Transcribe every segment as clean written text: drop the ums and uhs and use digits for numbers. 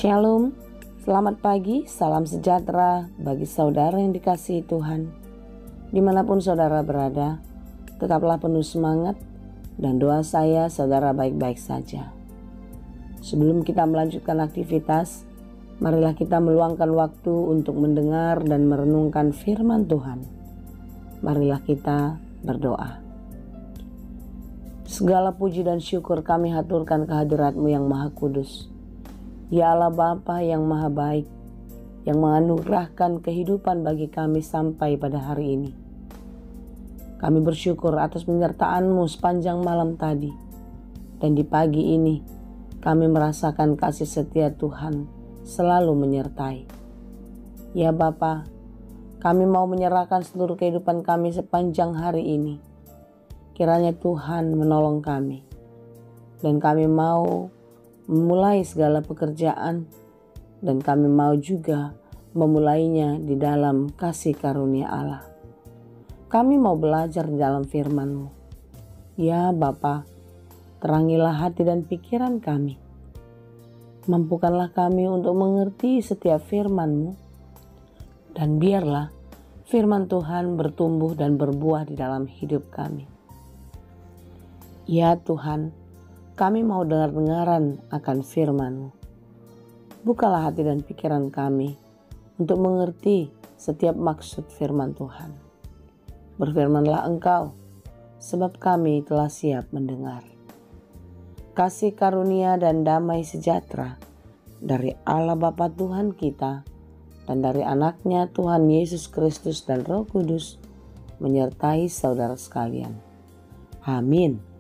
Shalom, selamat pagi, salam sejahtera bagi saudara yang dikasihi Tuhan. Dimanapun saudara berada, tetaplah penuh semangat dan doa saya saudara baik-baik saja. Sebelum kita melanjutkan aktivitas, marilah kita meluangkan waktu untuk mendengar dan merenungkan firman Tuhan. Marilah kita berdoa. Segala puji dan syukur kami haturkan kehadirat-Mu yang Maha Kudus. Ya Allah Bapa yang Maha Baik, yang menganugerahkan kehidupan bagi kami sampai pada hari ini. Kami bersyukur atas penyertaan-Mu sepanjang malam tadi. Dan di pagi ini, kami merasakan kasih setia Tuhan selalu menyertai. Ya Bapa, kami mau menyerahkan seluruh kehidupan kami sepanjang hari ini. Kiranya Tuhan menolong kami. Dan kami mau memulai segala pekerjaan, dan kami mau juga memulainya di dalam kasih karunia Allah. Kami mau belajar di dalam firman-Mu. Ya Bapa, terangilah hati dan pikiran kami. Mampukanlah kami untuk mengerti setiap firman-Mu, dan biarlah firman Tuhan bertumbuh dan berbuah di dalam hidup kami. Ya Tuhan, kami mau dengar-dengaran akan firman-Mu. Bukalah hati dan pikiran kami untuk mengerti setiap maksud firman Tuhan. Berfirmanlah Engkau, sebab kami telah siap mendengar. Kasih karunia dan damai sejahtera dari Allah Bapa Tuhan kita dan dari anaknya Tuhan Yesus Kristus dan Roh Kudus menyertai saudara sekalian. Amin.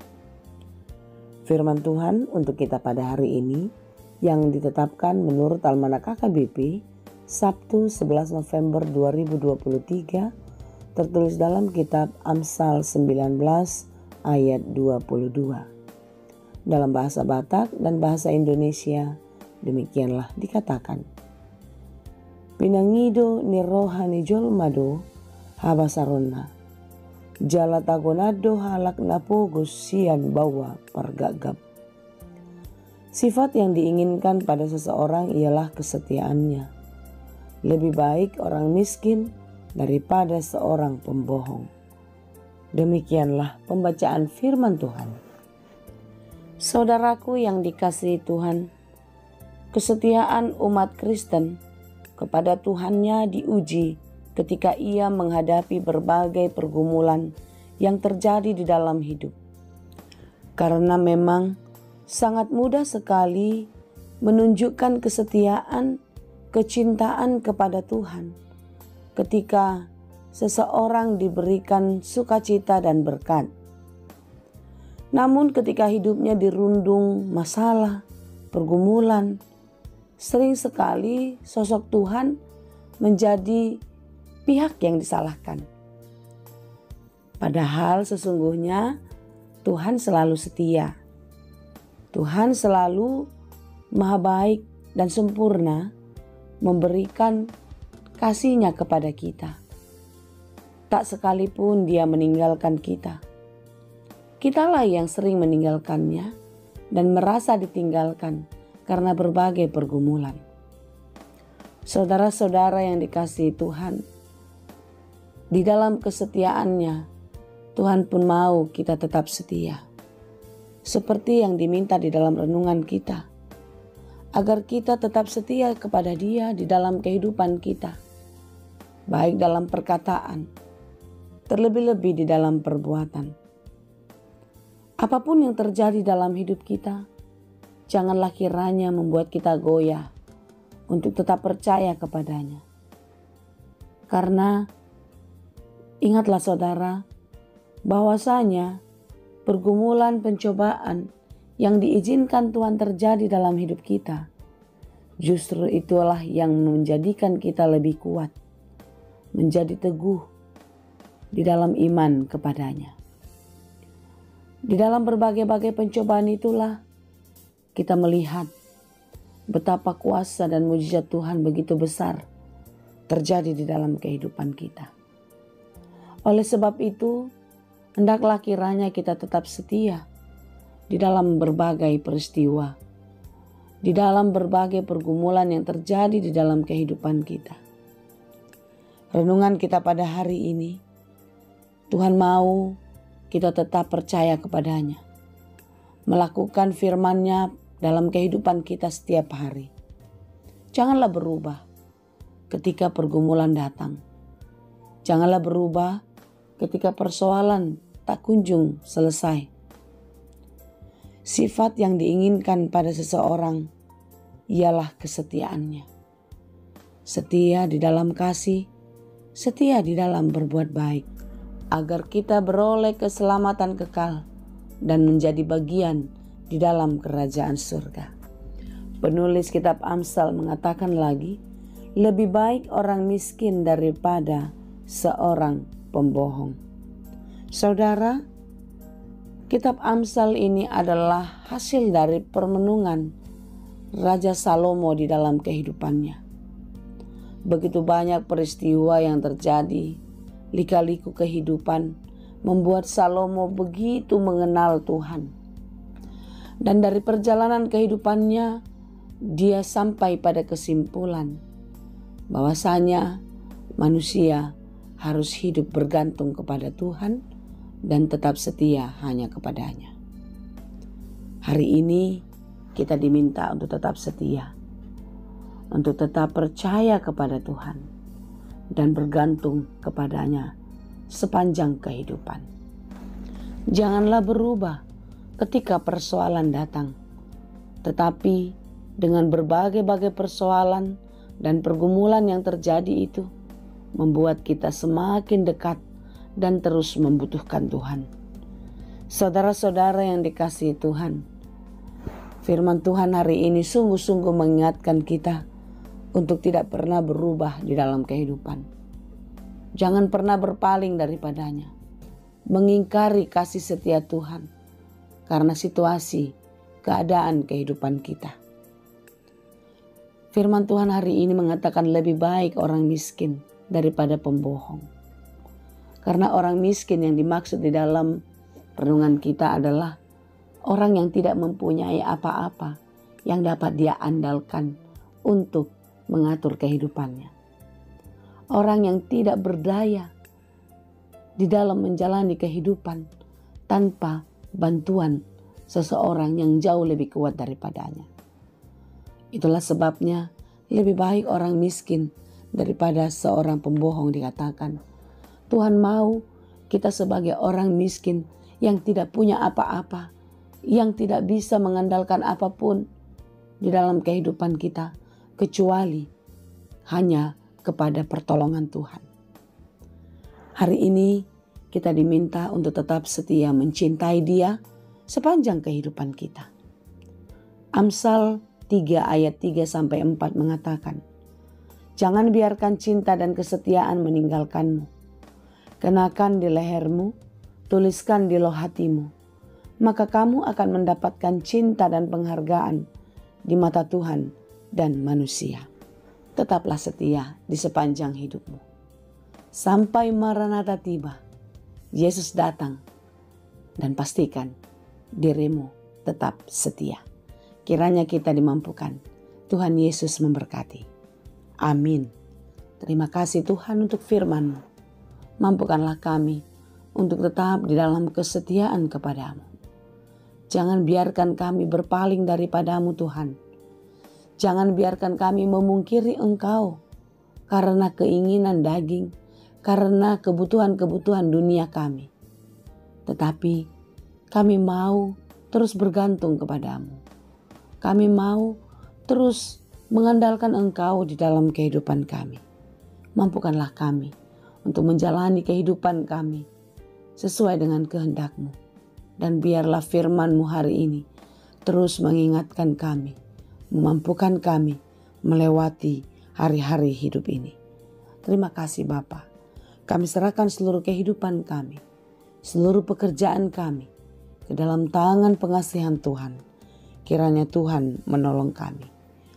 Firman Tuhan untuk kita pada hari ini yang ditetapkan menurut Almanak KKBP Sabtu 11 November 2023 tertulis dalam kitab Amsal 19 ayat 22. Dalam bahasa Batak dan bahasa Indonesia demikianlah dikatakan. Pinangido ni rohani jolmado habasaronna. Jala tagonado halak napogus sian bawa pargagap. Sifat yang diinginkan pada seseorang ialah kesetiaannya. Lebih baik orang miskin daripada seorang pembohong. Demikianlah pembacaan firman Tuhan. Saudaraku yang dikasihi Tuhan, kesetiaan umat Kristen kepada Tuhannya diuji ketika ia menghadapi berbagai pergumulan yang terjadi di dalam hidup. Karena memang sangat mudah sekali menunjukkan kesetiaan, kecintaan kepada Tuhan ketika seseorang diberikan sukacita dan berkat. Namun ketika hidupnya dirundung masalah, pergumulan, sering sekali sosok Tuhan menjadi pihak yang disalahkan. Padahal sesungguhnya Tuhan selalu setia. Tuhan selalu maha baik dan sempurna memberikan kasih-Nya kepada kita. Tak sekalipun Dia meninggalkan kita. Kitalah yang sering meninggalkannya dan merasa ditinggalkan karena berbagai pergumulan. Saudara-saudara yang dikasihi Tuhan, di dalam kesetiaannya, Tuhan pun mau kita tetap setia. Seperti yang diminta di dalam renungan kita. Agar kita tetap setia kepada Dia di dalam kehidupan kita. Baik dalam perkataan, terlebih-lebih di dalam perbuatan. Apapun yang terjadi dalam hidup kita, janganlah kiranya membuat kita goyah untuk tetap percaya kepadanya. Karena ingatlah saudara, bahwasanya pergumulan pencobaan yang diizinkan Tuhan terjadi dalam hidup kita, justru itulah yang menjadikan kita lebih kuat, menjadi teguh di dalam iman kepadanya. Di dalam berbagai-bagai pencobaan itulah kita melihat betapa kuasa dan mujizat Tuhan begitu besar terjadi di dalam kehidupan kita. Oleh sebab itu, hendaklah kiranya kita tetap setia di dalam berbagai peristiwa, di dalam berbagai pergumulan yang terjadi di dalam kehidupan kita. Renungan kita pada hari ini, Tuhan mau kita tetap percaya kepadanya, melakukan firman-Nya dalam kehidupan kita setiap hari. Janganlah berubah ketika pergumulan datang. Janganlah berubah ketika persoalan tak kunjung selesai. Sifat yang diinginkan pada seseorang ialah kesetiaannya. Setia di dalam kasih, setia di dalam berbuat baik, agar kita beroleh keselamatan kekal dan menjadi bagian di dalam kerajaan surga. Penulis kitab Amsal mengatakan lagi, lebih baik orang miskin daripada seorang pembohong. Saudara, kitab Amsal ini adalah hasil dari permenungan Raja Salomo di dalam kehidupannya. Begitu banyak peristiwa yang terjadi, lika-liku kehidupan membuat Salomo begitu mengenal Tuhan. Dan dari perjalanan kehidupannya, dia sampai pada kesimpulan bahwasanya manusia harus hidup bergantung kepada Tuhan dan tetap setia hanya kepadanya. Hari ini kita diminta untuk tetap setia, untuk tetap percaya kepada Tuhan dan bergantung kepadanya sepanjang kehidupan. Janganlah berubah ketika persoalan datang, tetapi dengan berbagai-bagai persoalan dan pergumulan yang terjadi itu membuat kita semakin dekat dan terus membutuhkan Tuhan. Saudara-saudara yang dikasihi Tuhan, firman Tuhan hari ini sungguh-sungguh mengingatkan kita untuk tidak pernah berubah di dalam kehidupan. Jangan pernah berpaling daripadanya, mengingkari kasih setia Tuhan karena situasi, keadaan kehidupan kita. Firman Tuhan hari ini mengatakan lebih baik orang miskin daripada pembohong. Karena orang miskin yang dimaksud di dalam renungan kita adalah orang yang tidak mempunyai apa-apa yang dapat dia andalkan untuk mengatur kehidupannya. Orang yang tidak berdaya di dalam menjalani kehidupan tanpa bantuan seseorang yang jauh lebih kuat daripadanya. Itulah sebabnya lebih baik orang miskin daripada seorang pembohong dikatakan. Tuhan mau kita sebagai orang miskin yang tidak punya apa-apa, yang tidak bisa mengandalkan apapun di dalam kehidupan kita kecuali hanya kepada pertolongan Tuhan. Hari ini kita diminta untuk tetap setia mencintai Dia sepanjang kehidupan kita. Amsal 3 ayat 3-4 mengatakan, jangan biarkan cinta dan kesetiaan meninggalkanmu. Kenakan di lehermu, tuliskan di loh hatimu, maka kamu akan mendapatkan cinta dan penghargaan di mata Tuhan dan manusia. Tetaplah setia di sepanjang hidupmu. Sampai Maranatha tiba, Yesus datang, dan pastikan dirimu tetap setia. Kiranya kita dimampukan. Tuhan Yesus memberkati. Amin. Terima kasih Tuhan untuk firman-Mu. Mampukanlah kami untuk tetap di dalam kesetiaan kepadamu. Jangan biarkan kami berpaling daripadamu Tuhan. Jangan biarkan kami memungkiri Engkau karena keinginan daging, karena kebutuhan-kebutuhan dunia kami. Tetapi kami mau terus bergantung kepadamu. Kami mau terus mengandalkan Engkau di dalam kehidupan kami. Mampukanlah kami untuk menjalani kehidupan kami sesuai dengan kehendak-Mu. Dan biarlah firman-Mu hari ini terus mengingatkan kami, memampukan kami melewati hari-hari hidup ini. Terima kasih Bapa. Kami serahkan seluruh kehidupan kami, seluruh pekerjaan kami ke dalam tangan pengasihan Tuhan. Kiranya Tuhan menolong kami.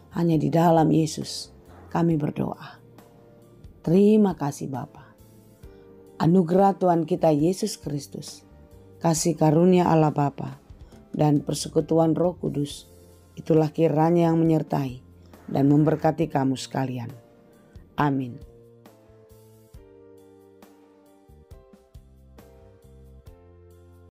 Hanya di dalam Yesus kami berdoa. Terima kasih Bapa. Anugerah Tuhan kita Yesus Kristus, kasih karunia Allah Bapa, dan persekutuan Roh Kudus Itulah kiranya yang menyertai dan memberkati kamu sekalian. Amin.